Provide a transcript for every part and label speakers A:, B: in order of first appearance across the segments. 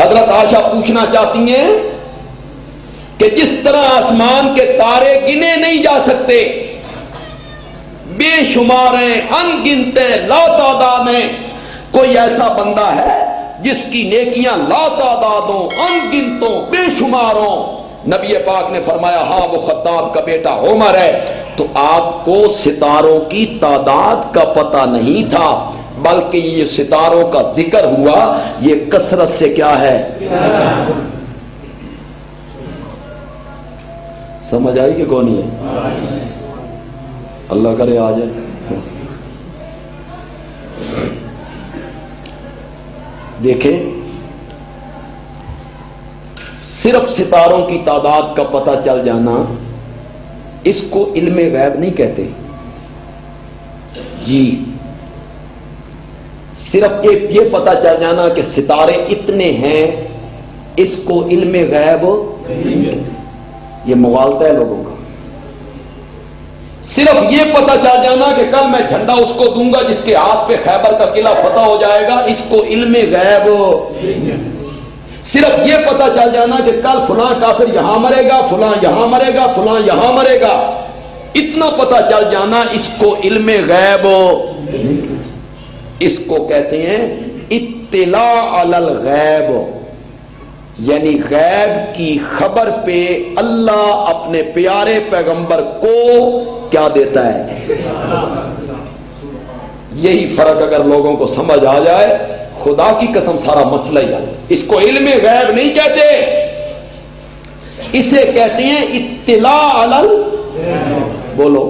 A: حضرت عائشہ پوچھنا چاہتی ہیں کہ جس طرح آسمان کے تارے گنے نہیں جا سکتے، بے شمار ہیں، ان گنت ہیں، لا تعداد ہیں، کوئی ایسا بندہ ہے جس کی نیکیاں لا تعداد ہوں، ان گنت ہوں، بے شمار ہوں؟ نبی پاک نے فرمایا ہاں وہ خطاب کا بیٹا عمر ہے۔ تو آپ کو ستاروں کی تعداد کا پتہ نہیں تھا، بلکہ یہ ستاروں کا ذکر ہوا، یہ کثرت سے کیا ہے؟ سمجھ آئی کہ کون ہے؟ اللہ کرے آ جائے۔ دیکھیں، صرف ستاروں کی تعداد کا پتہ چل جانا اس کو علم غیب نہیں کہتے جی۔ صرف ایک یہ پتہ چل جانا کہ ستارے اتنے ہیں، اس کو علم غیب، یہ مغالطہ ہے لوگوں کا۔ صرف یہ پتہ چل جانا کہ کل میں جھنڈا اس کو دوں گا جس کے ہاتھ پہ خیبر کا قلعہ فتح ہو جائے گا، اس کو علم غیب۔ صرف یہ پتہ چل جانا کہ کل فلاں کافر یہاں مرے گا، فلاں یہاں مرے گا، فلاں یہاں مرے گا، اتنا پتہ چل جانا اس کو علم غیب۔ اس کو کہتے ہیں اطلاع علی الغیب، یعنی غیب کی خبر پہ اللہ اپنے پیارے پیغمبر کو کیا دیتا ہے۔ یہی فرق اگر لوگوں کو سمجھ آ جائے، خدا کی قسم سارا مسئلہ ہی ہے۔ اس کو علم غیب نہیں کہتے، اسے کہتے ہیں اطلاع علی الغیب۔ بولو،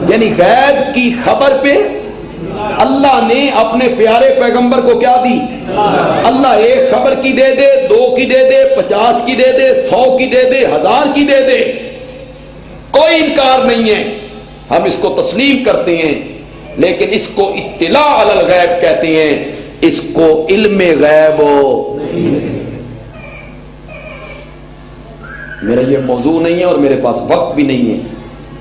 A: یعنی غیب کی خبر پہ اللہ نے اپنے پیارے پیغمبر کو کیا دی؟ اللہ ایک خبر کی دے دے، 2 کی دے دے، 50 کی دے دے، 100 کی دے دے، 1000 کی دے دے، کوئی انکار نہیں ہے، ہم اس کو تسلیم کرتے ہیں، لیکن اس کو اطلاع علی الغیب کہتے ہیں، اس کو علم غیب۔ میرا یہ موضوع نہیں ہے اور میرے پاس وقت بھی نہیں ہے،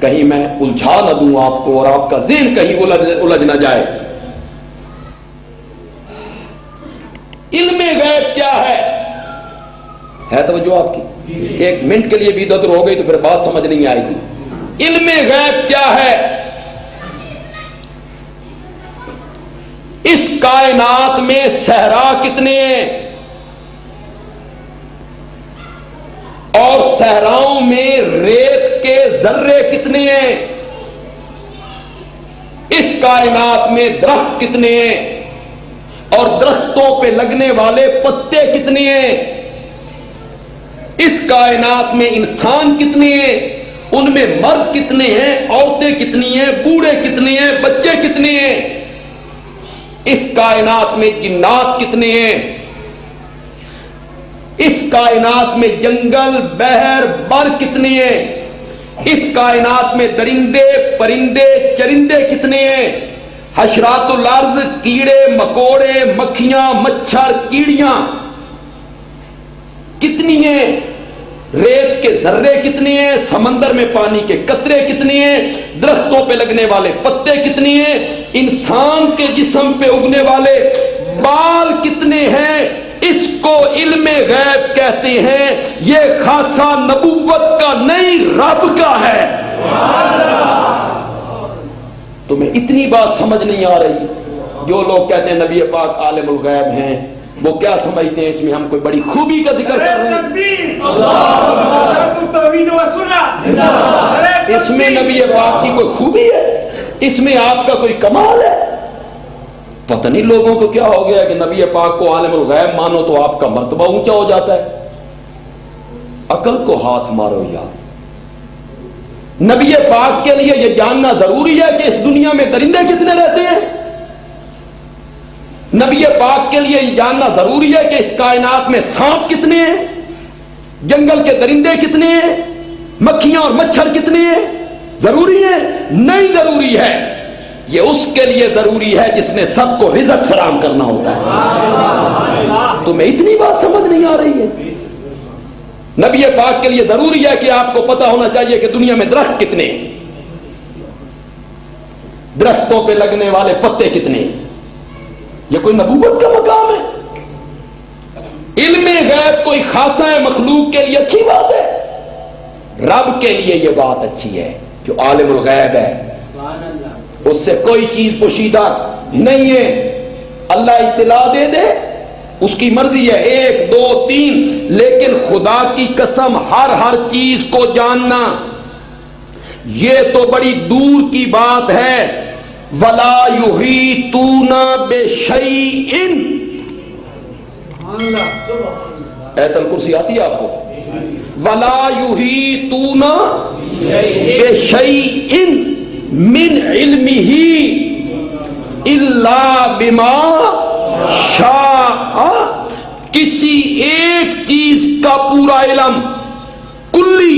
A: کہیں میں الجھا نہ دوں آپ کو اور آپ کا ذہن کہیں الجھ نہ جائے۔ علم غیب کیا ہے توجہ آپ کی؟ 1 منٹ کے لیے بھی ادھر ہو گئی تو پھر بات سمجھ نہیں آئے گی۔ علم غیب کیا ہے؟ اس کائنات میں صحرا کتنے ہیں اور صحراؤں میں ریت کے ذرے کتنے ہیں؟ اس کائنات میں درخت کتنے ہیں اور درختوں پہ لگنے والے پتے کتنے ہیں؟ اس کائنات میں انسان کتنے ہیں، ان میں مرد کتنے ہیں، عورتیں کتنی ہیں، بوڑھے کتنے ہیں، بچے کتنے ہیں؟ اس کائنات میں جنات کتنے ہیں؟ اس کائنات میں جنگل، بحر، بر کتنے ہیں؟ اس کائنات میں درندے، پرندے، چرندے کتنے ہیں؟ حشرات الارض، کیڑے مکوڑے، مکھیاں، مچھر، کیڑیاں کتنی ہیں؟ ریت کے ذرے کتنے ہیں؟ سمندر میں پانی کے قطرے کتنے ہیں؟ درختوں پہ لگنے والے پتے کتنے ہیں؟ انسان کے جسم پہ اگنے والے بال کتنے ہیں؟ اس کو علم غیب کہتے ہیں۔ یہ خاصہ نبوت کا نہیں، رب کا ہے۔ تمہیں اتنی بات سمجھ نہیں آ رہی؟ جو لوگ کہتے ہیں نبی پاک عالم الغیب ہیں، وہ کیا سمجھتے ہیں اس میں ہم کوئی بڑی خوبی کا ذکر کر رہے ہیں؟ اس میں نبی پاک کی کوئی خوبی ہے؟ اس میں آپ کا کوئی کمال ہے؟ پتہ نہیں لوگوں کو کیا ہو گیا کہ نبی پاک کو عالم الغیب مانو تو آپ کا مرتبہ اونچا ہو جاتا ہے۔ عقل کو ہاتھ مارو یار۔ نبی پاک کے لیے یہ جاننا ضروری ہے کہ اس دنیا میں درندے کتنے رہتے ہیں؟ نبی پاک کے لیے یہ جاننا ضروری ہے کہ اس کائنات میں سانپ کتنے ہیں، جنگل کے درندے کتنے ہیں، مکھیاں اور مچھر کتنے ہیں؟ ضروری ہے؟ نہیں ضروری ہے۔ یہ اس کے لیے ضروری ہے جس نے سب کو رزق فراہم کرنا ہوتا ہے۔ تمہیں اتنی بات سمجھ نہیں آ رہی ہے؟ نبی پاک کے لیے ضروری ہے کہ آپ کو پتا ہونا چاہیے کہ دنیا میں درخت کتنے ہیں، درختوں پہ لگنے والے پتے کتنے ہیں۔ یہ کوئی نبوت کا مقام ہے؟ علم غیب کوئی خاصا ہے مخلوق کے لیے اچھی بات ہے، رب کے لیے یہ بات اچھی ہے جو عالم الغیب ہے، اس سے کوئی چیز پوشیدہ نہیں ہے، اللہ اطلاع دے دے اس کی مرضی ہے، 1 2 3، لیکن خدا کی قسم ہر چیز کو جاننا یہ تو بڑی دور کی بات ہے۔ وَلَا يُحِيطُونَ بِشَيْءٍ، آیت الکرسی آتی ہے آپ کو؟ وَلَا يُحِيطُونَ بِشَيْءٍ مِّنْ عِلْمِهِ إِلَّا بِمَا شَاءَ، کسی ایک چیز کا پورا علم، کلی،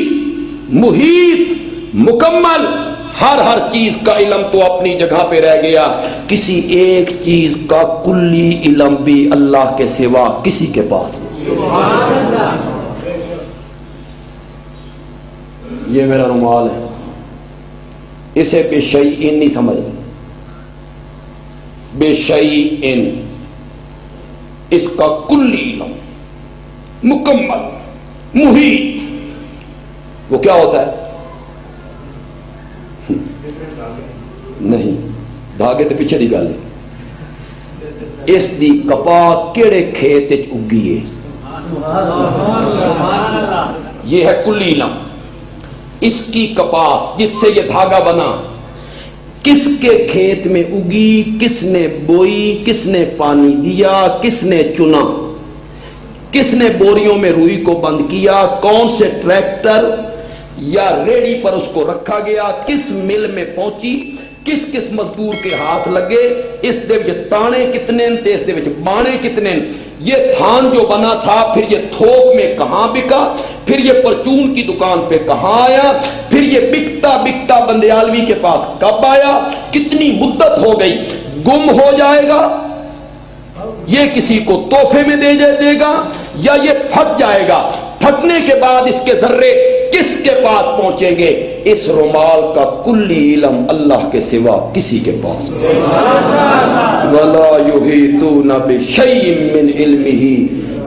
A: محیط، مکمل، ہر چیز کا علم تو اپنی جگہ پہ رہ گیا، کسی ایک چیز کا کلی علم بھی اللہ کے سوا کسی کے پاس نہیں۔ یہ میرا رومال ہے، اسے بے شیئن نہیں سمجھ، بے شیئن، اس کا کلی علم، مکمل، محیط، وہ کیا ہوتا ہے؟ نہیں، دھاگے تے پیچھے دی گل ہے، اس دی کپاہ کیڑے کھیت وچ اگی ہے، یہ ہے کلی علم۔ اس کی کپاس جس سے یہ دھاگا بنا کس کے کھیت میں اگی، کس نے بوئی، کس نے پانی دیا، کس نے چنا، کس نے بوریوں میں روئی کو بند کیا، کون سے ٹریکٹر یا ریڑی پر اس کو رکھا گیا، کس مل میں پہنچی، کس مزدور کے ہاتھ لگے، اس دے وچ تانے کتنے تے اس دے وچ بانے کتنے، یہ تھان جو بنا تھا پھر یہ تھوک میں کہاں بکا، پھر یہ پرچون کی دکان پہ کہاں آیا، پھر یہ بکتا بندیالوی کے پاس کب آیا، کتنی مدت ہو گئی، گم ہو جائے گا، یہ کسی کو تحفے میں دے گا، یا یہ پھٹ جائے گا، پھٹنے کے بعد اس کے ذرے کس کے پاس پہنچیں گے، اس رومال کا کلی علم اللہ کے سوا کسی کے پاس نہیں۔ وَلَا يُحِيطُونَ بِشَيْءٍ مِّنْ عِلْمِهِ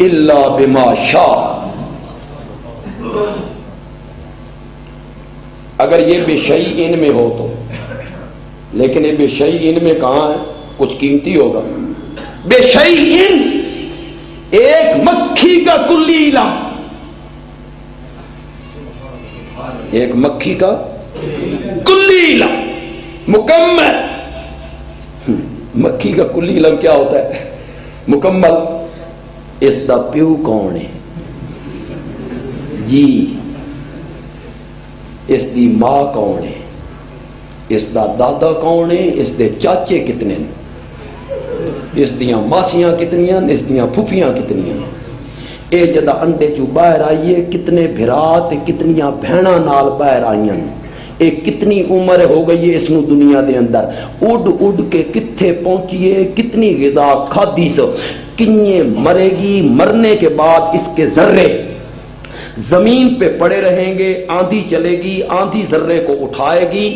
A: إِلَّا بِمَا شَاءَ۔ اگر یہ بے شیئن میں ہو تو، لیکن یہ بے شیئن میں کہاں ہے؟ کچھ قیمتی ہوگا۔ بے شیئن، ایک مکھی کا کلی علم، ایک مکھی کا کلی علم مکمل۔ مکھی کا کلی علم کیا ہوتا ہے؟ مکمل۔ اس دا پیو کون ہے جی، اس دی ماں کون ہے، اس دا دادا کون ہے، اس دے چاچے کتنے ہیں، اس دیاں ماسیاں کتنیاں، اس دیاں پھوپھیاں کتنیاں، اے جدا انڈے چو باہر آئیے کتنے بھرات کتنیاں بہناں نال باہر آئیاں، اے کتنی عمر ہو گئی ہے اس نو دنیا دے اندر، اڈ کے کتھے پہنچیے، کتنی غذا کھادی سو، کنیے مرے گی، مرنے کے بعد اس کے ذرے زمین پہ پڑے رہیں گے، آندھی چلے گی، آندھی ذرے کو اٹھائے گی،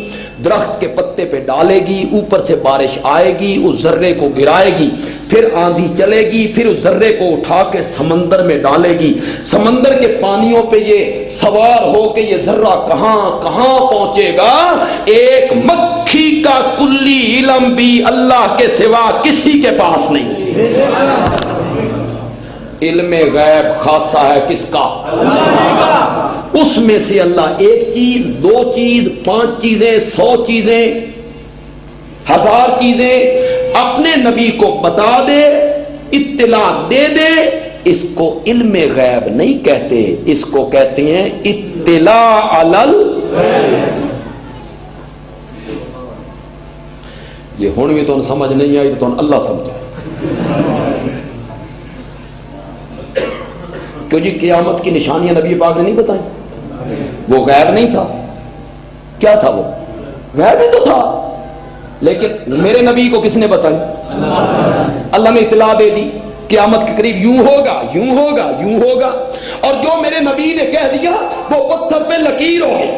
A: درخت کے پتے پہ ڈالے گی، اوپر سے بارش آئے گی، اس ذرے کو گرائے گی، پھر آندھی چلے گی، پھر اس ذرے کو اٹھا کے سمندر میں ڈالے گی، سمندر کے پانیوں پہ یہ سوار ہو کے یہ ذرہ کہاں کہاں پہنچے گا۔ ایک مکھی کا کلی علم بھی اللہ کے سوا کسی کے پاس نہیں۔ علم غیب خاصہ ہے کس کا؟ اس میں سے اللہ ایک چیز، 2 چیز، 5 چیزیں، 100 چیزیں، 1000 چیزیں اپنے نبی کو بتا دے، اطلاع دے دے، اس کو علم غیب نہیں کہتے، اس کو کہتے ہیں اطلاع علی الغیب۔ یہ ہون بھی تو سمجھ نہیں آئی تو اللہ سمجھائے، کیوں جی قیامت کی نشانیاں نبی پاک نے نہیں بتائیں، وہ غیب نہیں تھا، کیا تھا؟ وہ غیب ہی تو تھا، لیکن میرے نبی کو کس نے بتائی؟ اللہ نے اطلاع دے دی، قیامت کے قریب یوں ہوگا، یوں ہوگا، یوں ہوگا، اور جو میرے نبی نے کہہ دیا وہ پتھر پہ لکیر ہو گئی۔